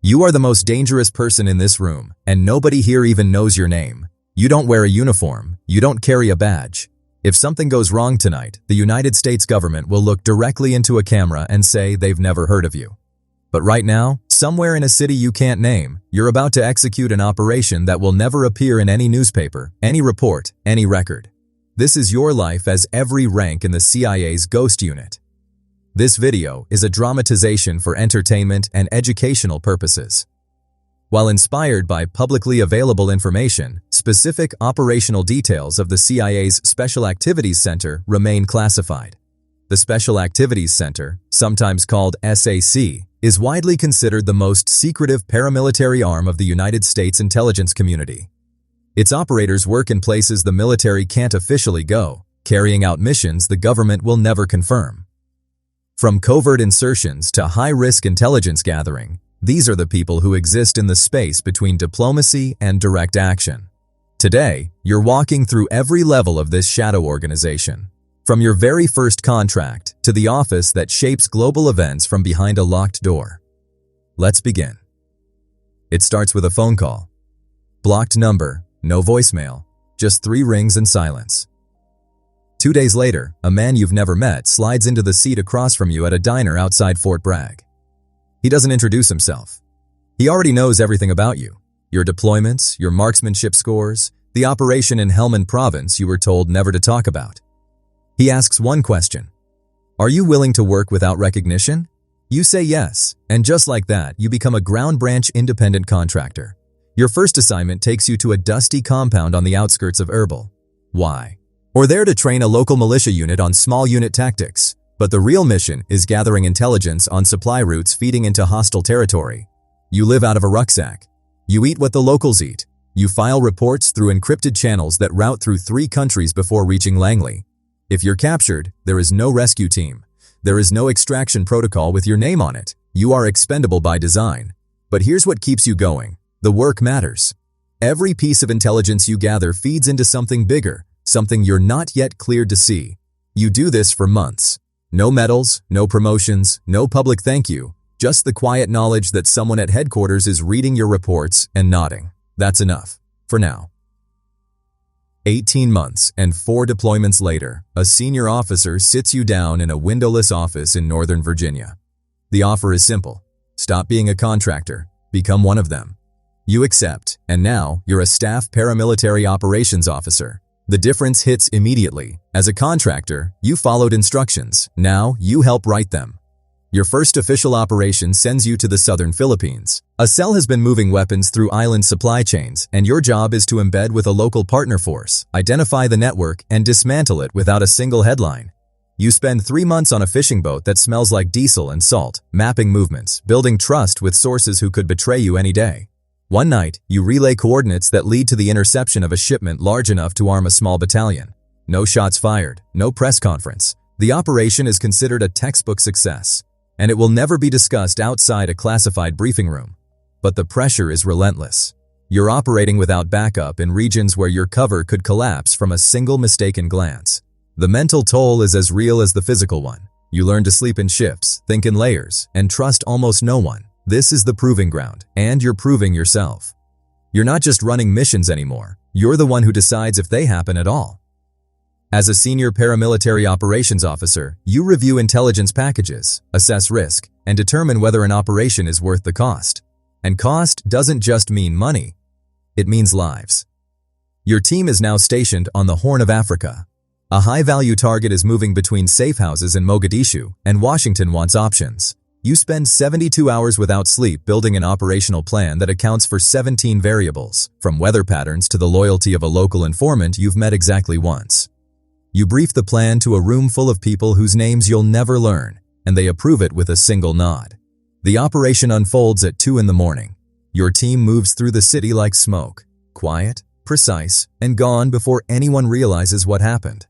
You are the most dangerous person in this room, and nobody here even knows your name. You don't wear a uniform, you don't carry a badge. If something goes wrong tonight, the United States government will look directly into a camera and say they've never heard of you. But right now, somewhere in a city you can't name, you're about to execute an operation that will never appear in any newspaper, any report, any record. This is your life as every rank in the CIA's Ghost Unit. This video is a dramatization for entertainment and educational purposes. While inspired by publicly available information, specific operational details of the CIA's Special Activities Center remain classified. The Special Activities Center, sometimes called SAC, is widely considered the most secretive paramilitary arm of the United States intelligence community. Its operators work in places the military can't officially go, carrying out missions the government will never confirm. From covert insertions to high-risk intelligence gathering, these are the people who exist in the space between diplomacy and direct action. Today, you're walking through every level of this shadow organization. From your very first contract to the office that shapes global events from behind a locked door. Let's begin. It starts with a phone call. Blocked number, no voicemail, just 3 rings and silence. 2 days later, a man you've never met slides into the seat across from you at a diner outside Fort Bragg. He doesn't introduce himself. He already knows everything about you. Your deployments, your marksmanship scores, the operation in Helmand Province you were told never to talk about. He asks one question. Are you willing to work without recognition? You say yes, and just like that, you become a ground branch independent contractor. Your first assignment takes you to a dusty compound on the outskirts of Erbil. Why? Or there to train a local militia unit on small unit tactics. But the real mission is gathering intelligence on supply routes feeding into hostile territory. You live out of a rucksack. You eat what the locals eat. You file reports through encrypted channels that route through 3 countries before reaching Langley. If you're captured, there is no rescue team. There is no extraction protocol with your name on it. You are expendable by design. But here's what keeps you going. The work matters. Every piece of intelligence you gather feeds into something bigger, something you're not yet cleared to see. You do this for months. No medals, no promotions, no public thank you, just the quiet knowledge that someone at headquarters is reading your reports and nodding. That's enough. For now. 18 months and 4 deployments later, a senior officer sits you down in a windowless office in Northern Virginia. The offer is simple. Stop being a contractor. Become one of them. You accept, and now you're a staff paramilitary operations officer. The difference hits immediately. As a contractor, you followed instructions. Now you help write them. Your first official operation sends you to the southern Philippines. A cell has been moving weapons through island supply chains, and your job is to embed with a local partner force, identify the network, and dismantle it without a single headline. You spend 3 months on a fishing boat that smells like diesel and salt, mapping movements, building trust with sources who could betray you any day. One night, you relay coordinates that lead to the interception of a shipment large enough to arm a small battalion. No shots fired, no press conference. The operation is considered a textbook success, and it will never be discussed outside a classified briefing room. But the pressure is relentless. You're operating without backup in regions where your cover could collapse from a single mistaken glance. The mental toll is as real as the physical one. You learn to sleep in shifts, think in layers, and trust almost no one. This is the proving ground, and you're proving yourself. You're not just running missions anymore. You're the one who decides if they happen at all. As a senior paramilitary operations officer, you review intelligence packages, assess risk, and determine whether an operation is worth the cost. And cost doesn't just mean money. It means lives. Your team is now stationed on the Horn of Africa. A high-value target is moving between safe houses in Mogadishu, and Washington wants options. You spend 72 hours without sleep building an operational plan that accounts for 17 variables, from weather patterns to the loyalty of a local informant you've met exactly once. You brief the plan to a room full of people whose names you'll never learn, and they approve it with a single nod. The operation unfolds at 2 in the morning. Your team moves through the city like smoke, quiet, precise, and gone before anyone realizes what happened.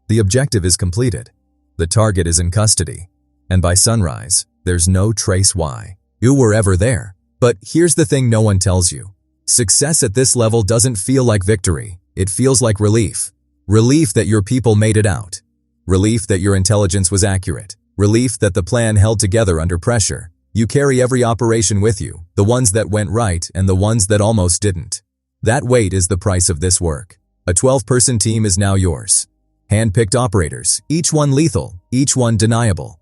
The objective is completed. The target is in custody. And by sunrise, there's no trace why you were ever there. But here's the thing no one tells you. Success at this level doesn't feel like victory. It feels like relief. Relief that your people made it out. Relief that your intelligence was accurate. Relief that the plan held together under pressure. You carry every operation with you, the ones that went right and the ones that almost didn't. That weight is the price of this work. A 12-person team is now yours. Hand-picked operators, each one lethal, each one deniable.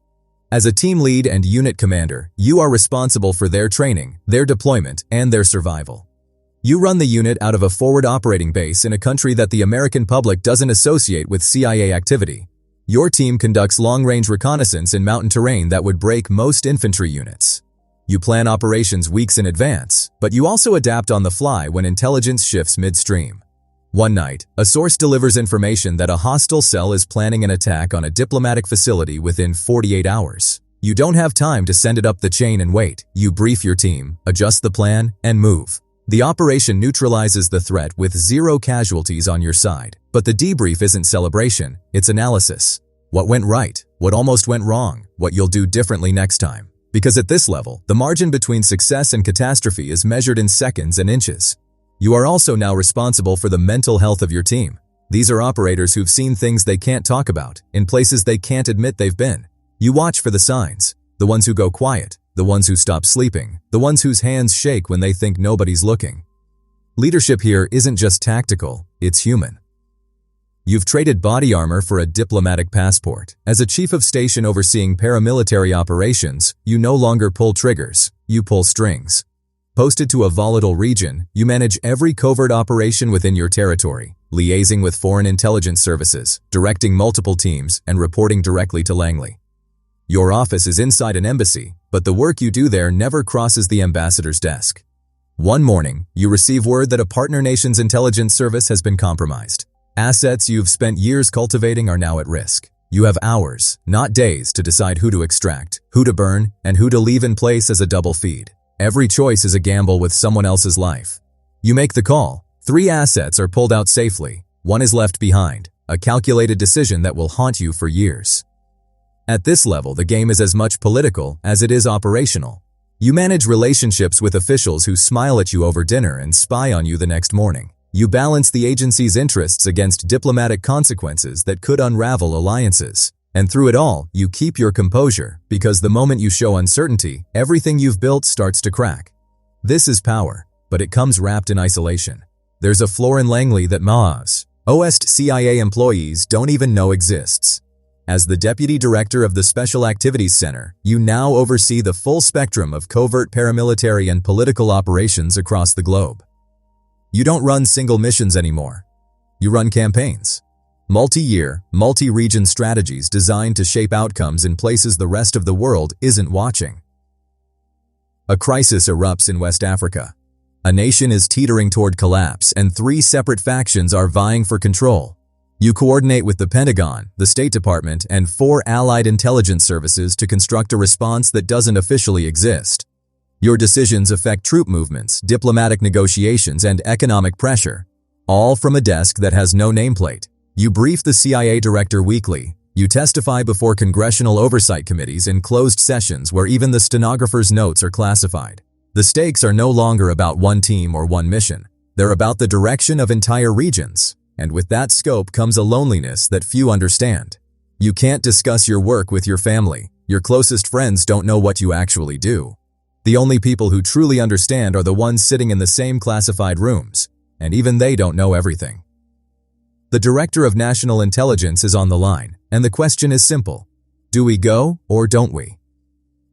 As a team lead and unit commander, you are responsible for their training, their deployment, and their survival. You run the unit out of a forward operating base in a country that the American public doesn't associate with CIA activity. Your team conducts long-range reconnaissance in mountain terrain that would break most infantry units. You plan operations weeks in advance, but you also adapt on the fly when intelligence shifts midstream. One night, a source delivers information that a hostile cell is planning an attack on a diplomatic facility within 48 hours. You don't have time to send it up the chain and wait. You brief your team, adjust the plan, and move. The operation neutralizes the threat with 0 casualties on your side. But the debrief isn't celebration, it's analysis. What went right? What almost went wrong? What you'll do differently next time? Because at this level, the margin between success and catastrophe is measured in seconds and inches. You are also now responsible for the mental health of your team. These are operators who've seen things they can't talk about, in places they can't admit they've been. You watch for the signs, the ones who go quiet, the ones who stop sleeping, the ones whose hands shake when they think nobody's looking. Leadership here isn't just tactical, it's human. You've traded body armor for a diplomatic passport. As a chief of station overseeing paramilitary operations, you no longer pull triggers, you pull strings. Posted to a volatile region, you manage every covert operation within your territory, liaising with foreign intelligence services, directing multiple teams, and reporting directly to Langley. Your office is inside an embassy, but the work you do there never crosses the ambassador's desk. One morning, you receive word that a partner nation's intelligence service has been compromised. Assets you've spent years cultivating are now at risk. You have hours, not days, to decide who to extract, who to burn, and who to leave in place as a double feed. Every choice is a gamble with someone else's life. You make the call. 3 assets are pulled out safely. 1 is left behind, a calculated decision that will haunt you for years. At this level, the game is as much political as it is operational. You manage relationships with officials who smile at you over dinner and spy on you the next morning. You balance the agency's interests against diplomatic consequences that could unravel alliances. And through it all, you keep your composure, because the moment you show uncertainty, everything you've built starts to crack. This is power, but it comes wrapped in isolation. There's a floor in Langley that most CIA employees don't even know exists. As the Deputy Director of the Special Activities Center, you now oversee the full spectrum of covert paramilitary and political operations across the globe. You don't run single missions anymore. You run campaigns. Multi-year, multi-region strategies designed to shape outcomes in places the rest of the world isn't watching. A crisis erupts in West Africa. A nation is teetering toward collapse, and 3 separate factions are vying for control. You coordinate with the Pentagon, the State Department, and 4 allied intelligence services to construct a response that doesn't officially exist. Your decisions affect troop movements, diplomatic negotiations, and economic pressure, all from a desk that has no nameplate. You brief the CIA director weekly. You testify before congressional oversight committees in closed sessions where even the stenographer's notes are classified. The stakes are no longer about one team or one mission. They're about the direction of entire regions. And with that scope comes a loneliness that few understand. You can't discuss your work with your family. Your closest friends don't know what you actually do. The only people who truly understand are the ones sitting in the same classified rooms, and even they don't know everything. The Director of National Intelligence is on the line, and the question is simple. Do we go or don't we?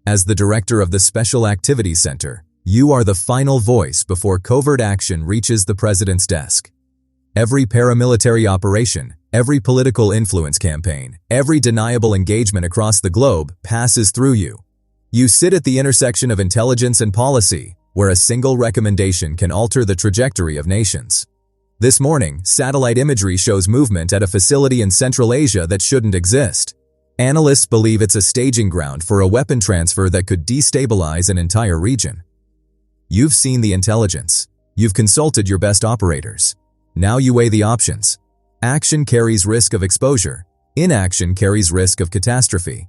As the Director of the Special Activities Center, you are the final voice before covert action reaches the President's desk. Every paramilitary operation, every political influence campaign, every deniable engagement across the globe passes through you. You sit at the intersection of intelligence and policy, where a single recommendation can alter the trajectory of nations. This morning, satellite imagery shows movement at a facility in Central Asia that shouldn't exist. Analysts believe it's a staging ground for a weapon transfer that could destabilize an entire region. You've seen the intelligence. You've consulted your best operators. Now you weigh the options. Action carries risk of exposure. Inaction carries risk of catastrophe.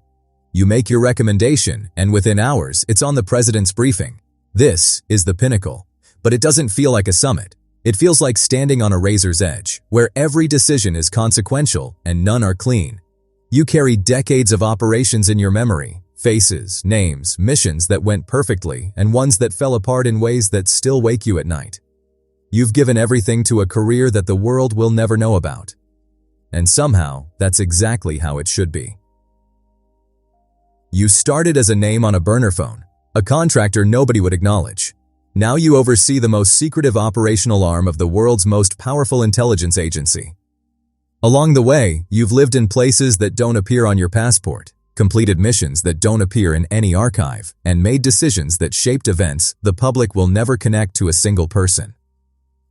You make your recommendation, and within hours, it's on the President's briefing. This is the pinnacle. But it doesn't feel like a summit. It feels like standing on a razor's edge, where every decision is consequential and none are clean. You carry decades of operations in your memory, Faces, names, missions that went perfectly, and ones that fell apart in ways that still wake you at night. You've given everything to a career that the world will never know about. And somehow, that's exactly how it should be. You started as a name on a burner phone, a contractor nobody would acknowledge. Now you oversee the most secretive operational arm of the world's most powerful intelligence agency. Along the way, you've lived in places that don't appear on your passport, completed missions that don't appear in any archive, and made decisions that shaped events the public will never connect to a single person.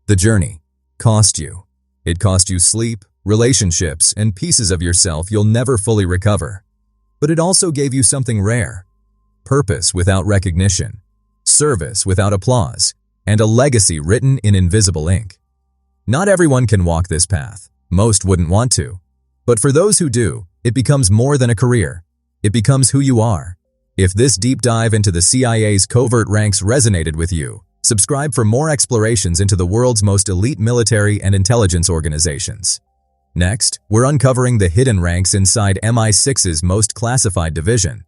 The journey cost you. It cost you sleep, relationships, and pieces of yourself you'll never fully recover. But it also gave you something rare: purpose without recognition, service without applause, and a legacy written in invisible ink. Not everyone can walk this path. Most wouldn't want to. But for those who do, it becomes more than a career. It becomes who you are. If this deep dive into the CIA's covert ranks resonated with you, subscribe for more explorations into the world's most elite military and intelligence organizations. Next, we're uncovering the hidden ranks inside MI6's most classified division,